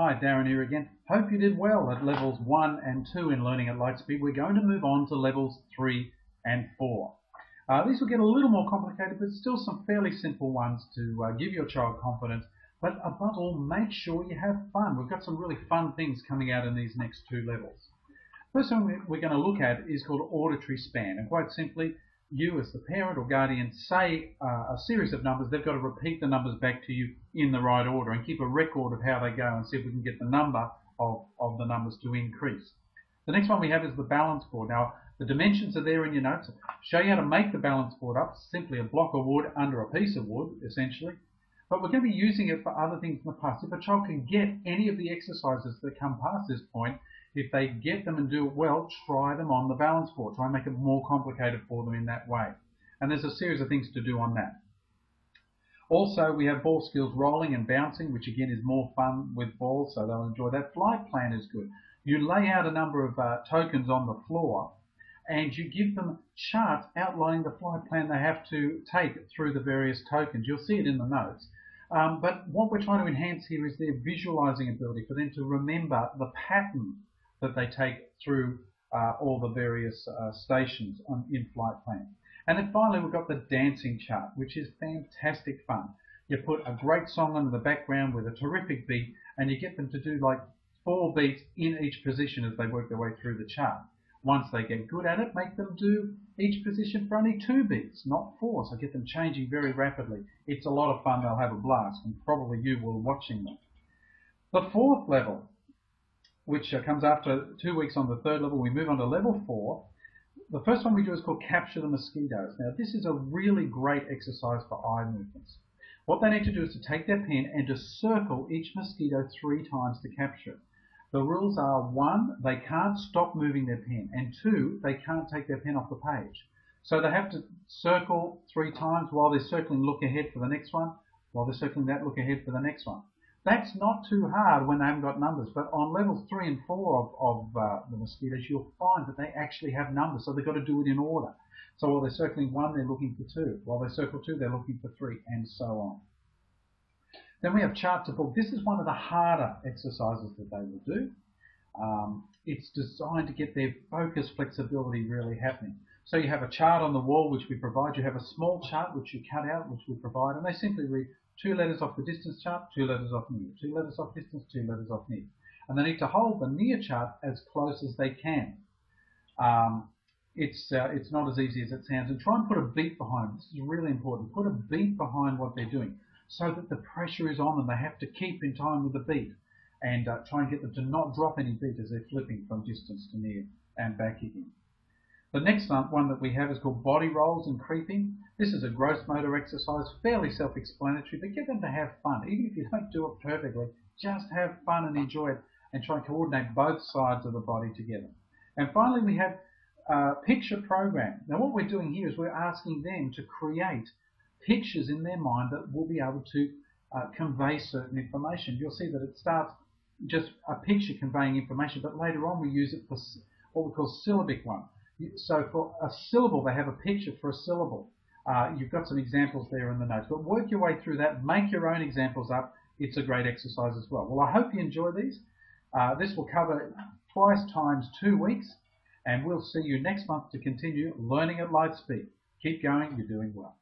Hi, Darren here again. Hope you did well at levels 1 and 2 in Learning at Lightspeed. We're going to move on to levels 3 and 4. These will get a little more complicated, but still some fairly simple ones to give your child confidence. But above all, make sure you have fun. We've got some really fun things coming out in these next 2 levels. First one we're going to look at is called auditory span. And quite simply, you as the parent or guardian say a series of numbers. They've got to repeat the numbers back to you in the right order and keep a record of how they go and see if we can get the number of the numbers to increase. The next one we have is the balance board. Now, the dimensions are there in your notes. Show you how to make the balance board up. Simply a block of wood under a piece of wood, essentially. But we're going to be using it for other things in the past. If a child can get any of the exercises that come past this point, if they get them and do it well, try them on the balance board. Try and make it more complicated for them in that way. And there's a series of things to do on that. Also, we have ball skills, rolling and bouncing, which again is more fun with balls, so they'll enjoy that. Flight plan is good. You lay out a number of tokens on the floor, and you give them charts outlining the flight plan they have to take through the various tokens. You'll see it in the notes. But what we're trying to enhance here is their visualizing ability, for them to remember the pattern that they take through all the various stations in flight plan. And then finally, we've got the dancing chart, which is fantastic fun. You put a great song on in the background with a terrific beat, and you get them to do like 4 beats in each position as they work their way through the chart. Once they get good at it, make them do each position for only 2 beats, not 4, so get them changing very rapidly. It's a lot of fun. They'll have a blast, and probably you will watching them. The 4th level, which comes after 2 weeks on the 3rd level, we move on to level 4. The first one we do is called Capture the Mosquitoes. Now, this is a really great exercise for eye movements. What they need to do is to take their pen and to circle each mosquito 3 times to capture it. The rules are 1, they can't stop moving their pen, and 2, they can't take their pen off the page. So they have to circle 3 times. While they're circling, look ahead for the next one. While they're circling that, look ahead for the next one. That's not too hard when they haven't got numbers, but on levels 3 and 4 of the mosquitoes, you'll find that they actually have numbers, so they've got to do it in order. So while they're circling 1, they're looking for 2. While they circle 2, they're looking for 3, and so on. Then we have chart to book. This is one of the harder exercises that they will do. It's designed to get their focus flexibility really happening. So you have a chart on the wall which we provide. You have a small chart which you cut out, which we provide, and they simply read 2 letters off the distance chart, 2 letters off near, 2 letters off distance, 2 letters off near. And they need to hold the near chart as close as they can. It's not as easy as it sounds. And try and put a beat behind. This is really important. Put a beat behind what they're doing so that the pressure is on them. They have to keep in time with the beat, and try and get them to not drop any beat as they're flipping from distance to near and back again. The next one that we have is called body rolls and creeping. This is a gross motor exercise, fairly self-explanatory, but get them to have fun. Even if you don't do it perfectly, just have fun and enjoy it, and try and coordinate both sides of the body together. And finally, we have picture program. Now, what we're doing here is we're asking them to create pictures in their mind that will be able to convey certain information. You'll see that it starts just a picture conveying information, but later on we use it for what we call syllabic one. So for a syllable, they have a picture for a syllable. You've got some examples there in the notes, but work your way through that. Make your own examples up. It's a great exercise as well. Well, I hope you enjoy these. This will cover twice times 2 weeks, and we'll see you next month to continue learning at Lightspeed. Keep going. You're doing well.